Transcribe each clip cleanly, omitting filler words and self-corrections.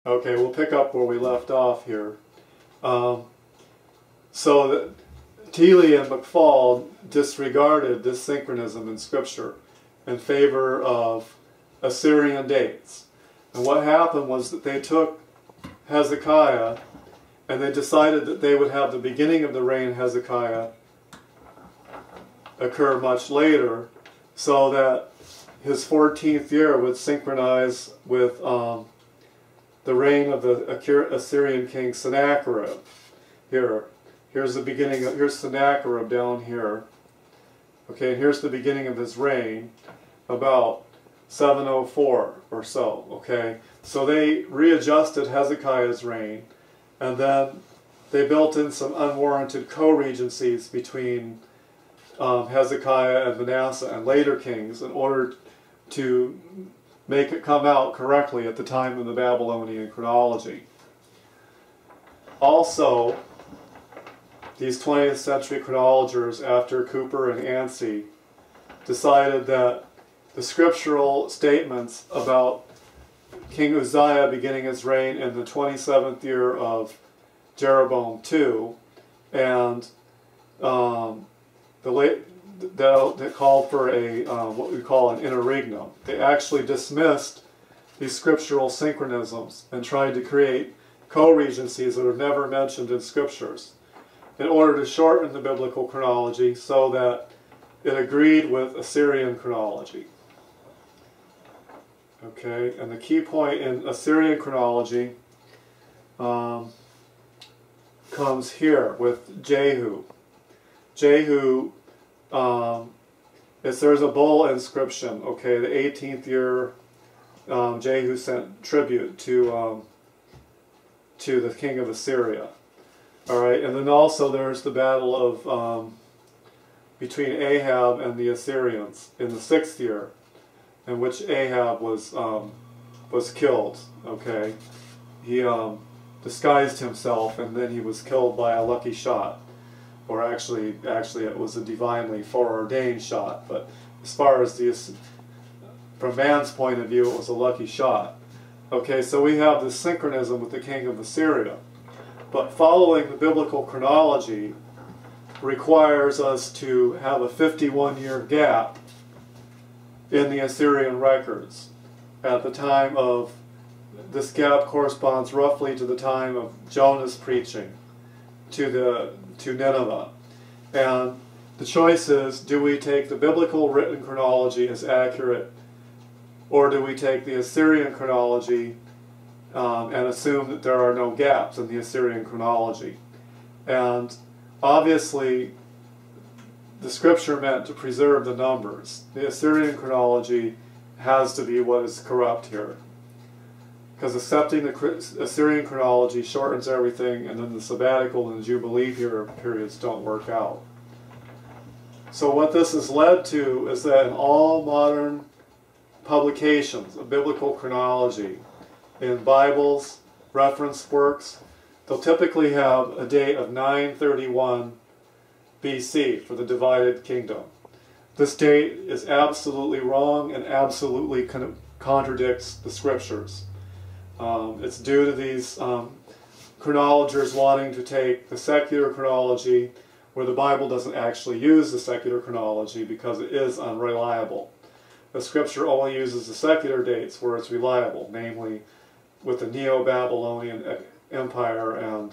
Okay, we'll pick up where we left off here. So Thiele and McFall disregarded this synchronism in Scripture in favor of Assyrian dates. And what happened was that they took Hezekiah and they decided that they would have the beginning of the reign of Hezekiah occur much later, so that his 14th year would synchronize with the reign of the Assyrian king Sennacherib. Here's the beginning of, here's Sennacherib down here. Okay, and here's the beginning of his reign, about 704 or so. Okay, so they readjusted Hezekiah's reign, and then they built in some unwarranted co-regencies between Hezekiah and Manasseh and later kings in order to make it come out correctly at the time of the Babylonian chronology. Also, these 20th century chronologers, after Cooper and Yancey, decided that the scriptural statements about King Uzziah beginning his reign in the 27th year of Jeroboam II, and that called for a what we call an interregnum. They actually dismissed these scriptural synchronisms and tried to create co-regencies that are never mentioned in scriptures in order to shorten the biblical chronology so that it agreed with Assyrian chronology. Okay, and the key point in Assyrian chronology comes here with Jehu. Jehu, there's a bull inscription. Okay, the 18th year, Jehu sent tribute to the king of Assyria. All right, and then also there's the battle of between Ahab and the Assyrians in the 6th year, in which Ahab was killed. Okay, he disguised himself, and then he was killed by a lucky shot. Or actually it was a divinely foreordained shot, but as far as from man's point of view, it was a lucky shot. Okay, so we have this synchronism with the king of Assyria. But following the biblical chronology requires us to have a 51-year gap in the Assyrian records. At the time of, this gap corresponds roughly to the time of Jonah's preaching to Nineveh. And the choice is, do we take the biblical written chronology as accurate, or do we take the Assyrian chronology and assume that there are no gaps in the Assyrian chronology? And obviously the scripture meant to preserve the numbers. The Assyrian chronology has to be what is corrupt here, because accepting the Assyrian chronology shortens everything, and then the Sabbatical and the Jubilee periods don't work out. So what this has led to is that in all modern publications of biblical chronology, in Bibles, reference works, they'll typically have a date of 931 BC for the divided kingdom. This date is absolutely wrong and absolutely contradicts the scriptures. It's due to these chronologers wanting to take the secular chronology, where the Bible doesn't actually use the secular chronology because it is unreliable. The scripture only uses the secular dates where it's reliable, namely with the Neo-Babylonian Empire and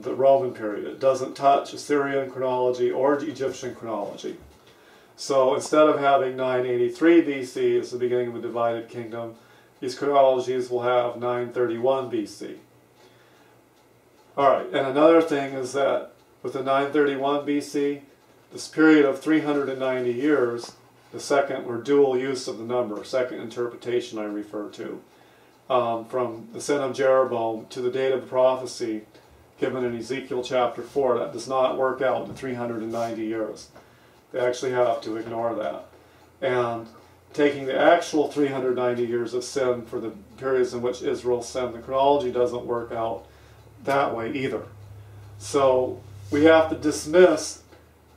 the Roman period. It doesn't touch Assyrian chronology or Egyptian chronology. So instead of having 983 BC as the beginning of a divided kingdom, these chronologies will have 931 BC. Alright, and another thing is that with the 931 BC, this period of 390 years, the second or dual use of the number, second interpretation I refer to, from the sin of Jeroboam to the date of the prophecy given in Ezekiel chapter 4, that does not work out in 390 years. They actually have to ignore that. And taking the actual 390 years of sin for the periods in which Israel sinned, the chronology doesn't work out that way either. So we have to dismiss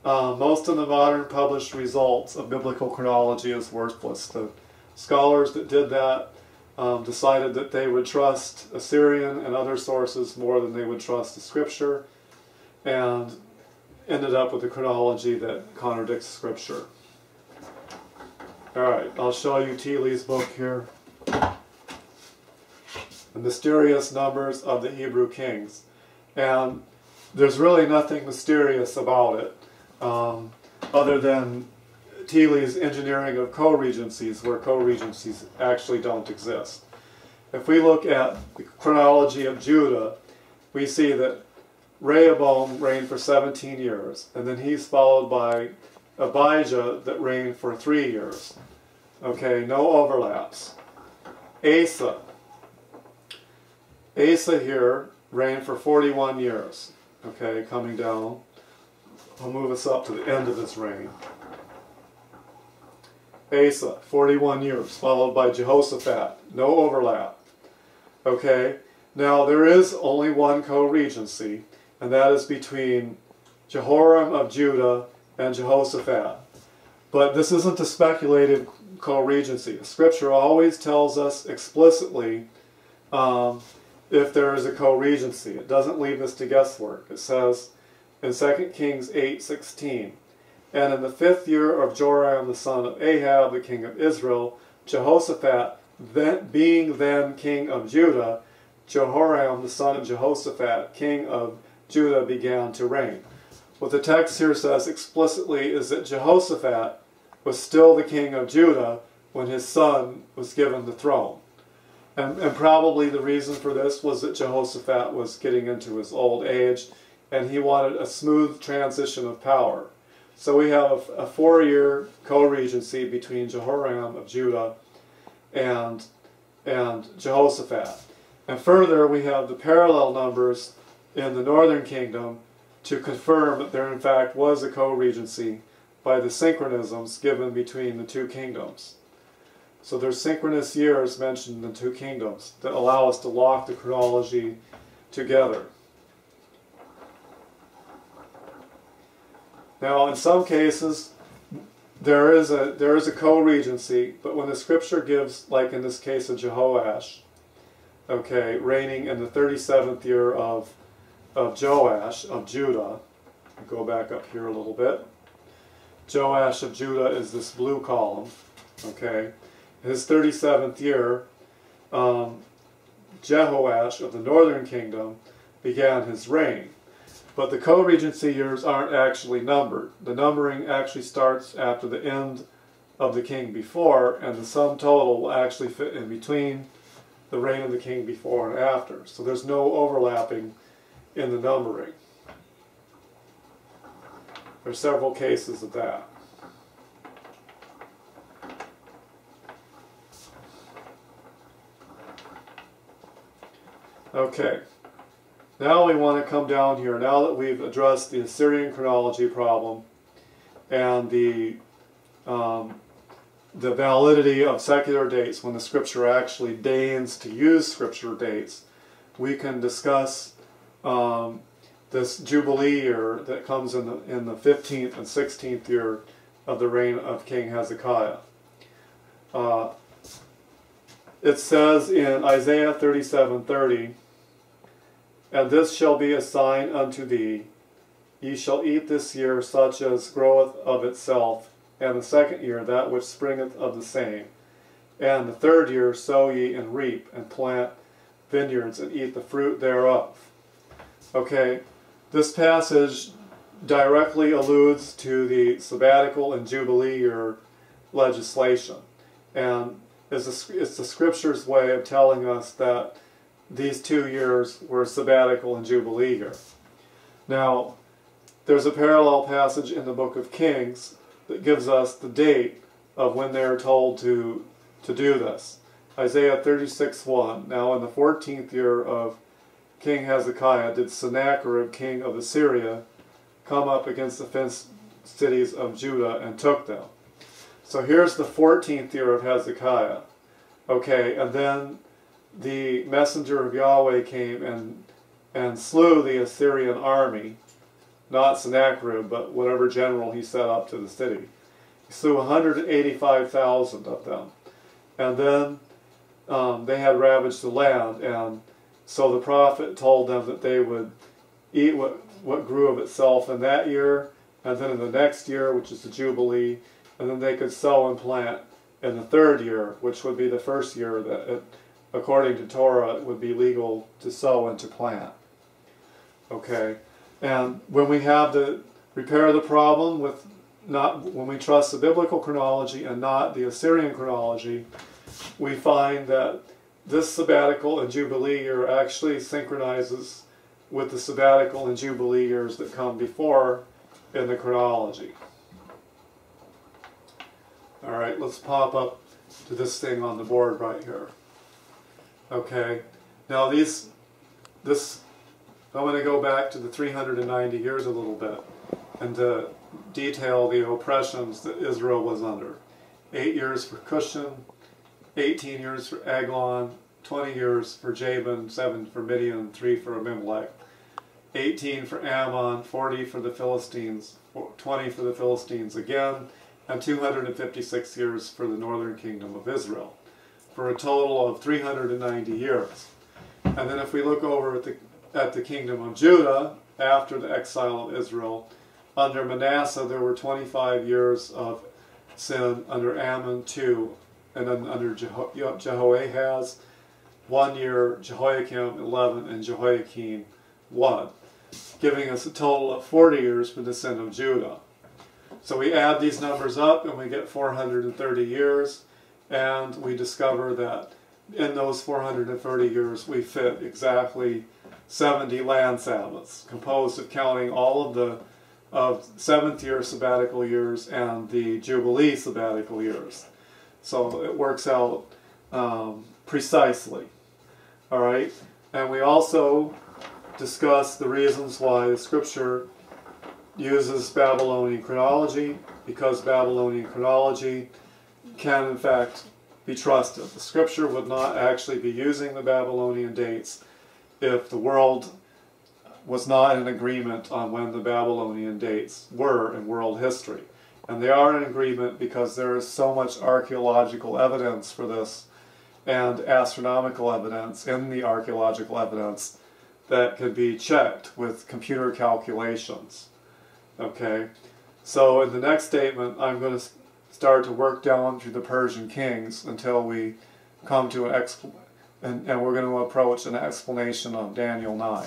most of the modern published results of biblical chronology as worthless. The scholars that did that decided that they would trust Assyrian and other sources more than they would trust the scripture, and ended up with a chronology that contradicts scripture. Alright, I'll show you Thiele's book here. The Mysterious Numbers of the Hebrew Kings. And there's really nothing mysterious about it, other than Thiele's engineering of co-regencies, where co-regencies actually don't exist. If we look at the chronology of Judah, we see that Rehoboam reigned for 17 years, and then he's followed by Abijah that reigned for 3 years. Okay, no overlaps. Asa here reigned for 41 years. Okay, coming down. I'll move us up to the end of his reign. Asa, 41 years, followed by Jehoshaphat. No overlap. Okay, now there is only one co-regency, and that is between Jehoram of Judah and Jehoshaphat. But this isn't a speculative co-regency. Scripture always tells us explicitly if there is a co-regency. It doesn't leave us to guesswork. It says in 2 Kings 8:16, "And in the 5th year of Joram the son of Ahab, the king of Israel, Jehoshaphat, being then king of Judah, Jehoram the son of Jehoshaphat, king of Judah, began to reign." What the text here says explicitly is that Jehoshaphat was still the king of Judah when his son was given the throne. And probably the reason for this was that Jehoshaphat was getting into his old age, and he wanted a smooth transition of power. So we have a 4-year co-regency between Jehoram of Judah and Jehoshaphat. And further, we have the parallel numbers in the northern kingdom to confirm that there in fact was a co-regency by the synchronisms given between the two kingdoms. So there's synchronous years mentioned in the two kingdoms that allow us to lock the chronology together. Now, in some cases, there is a co-regency, but when the scripture gives, like in this case of Jehoash, okay, reigning in the 37th year of Joash of Judah. I'll go back up here a little bit. Joash of Judah is this blue column. Okay, his 37th year, Jehoash of the northern kingdom began his reign. But the co-regency years aren't actually numbered. The numbering actually starts after the end of the king before, and the sum total will actually fit in between the reign of the king before and after. So there's no overlapping in the numbering. There are several cases of that. Okay. Now we want to come down here, now that we've addressed the Assyrian chronology problem and the validity of secular dates when the scripture actually deigns to use scripture dates, we can discuss this Jubilee year that comes in the 15th and 16th year of the reign of King Hezekiah. It says in Isaiah 37:30, "And this shall be a sign unto thee, ye shall eat this year such as groweth of itself, and the 2nd year that which springeth of the same. And the 3rd year sow ye and reap, and plant vineyards, and eat the fruit thereof." Okay, this passage directly alludes to the Sabbatical and Jubilee year legislation. And it's the scripture's way of telling us that these 2 years were Sabbatical and Jubilee year. Now, there's a parallel passage in the book of Kings that gives us the date of when they're told to do this. Isaiah 36:1, "Now in the 14th year of King Hezekiah did Sennacherib, king of Assyria, come up against the fenced cities of Judah and took them." So here's the 14th year of Hezekiah. Okay, and then the messenger of Yahweh came and slew the Assyrian army, not Sennacherib, but whatever general he set up to the city. He slew 185,000 of them. And then they had ravaged the land, and so the prophet told them that they would eat what grew of itself in that year, and then in the next year, which is the Jubilee, and then they could sow and plant in the third year, which would be the first year that, according to Torah, it would be legal to sow and to plant. Okay, and when we have to repair the problem with when we trust the biblical chronology and not the Assyrian chronology, we find that this sabbatical and Jubilee year actually synchronizes with the sabbatical and Jubilee years that come before in the chronology. Alright, let's pop up to this thing on the board right here. Okay, now I'm going to go back to the 390 years a little bit and to detail the oppressions that Israel was under. 8 years for Cushan, 18 years for Eglon, 20 years for Jabin, 7 for Midian, 3 for Abimelech, 18 for Ammon, 40 for the Philistines, 20 for the Philistines again, and 256 years for the northern kingdom of Israel, for a total of 390 years. And then if we look over at the kingdom of Judah, after the exile of Israel, under Manasseh there were 25 years of sin, under Ammon 2, and then under Jehoahaz 1 year, Jehoiakim 11, and Jehoiakim 1, giving us a total of 40 years for the sin of Judah. So we add these numbers up and we get 430 years, and we discover that in those 430 years we fit exactly 70 land Sabbaths, composed of counting all of the 7th year sabbatical years and the Jubilee sabbatical years. So it works out precisely. Alright, and we also discuss the reasons why the scripture uses Babylonian chronology, because Babylonian chronology can in fact be trusted. The scripture would not actually be using the Babylonian dates if the world was not in agreement on when the Babylonian dates were in world history. And they are in agreement because there is so much archaeological evidence for this and astronomical evidence in the archaeological evidence that could be checked with computer calculations. Okay, so in the next statement I'm going to start to work down through the Persian kings until we come to and we're going to approach an explanation of Daniel 9.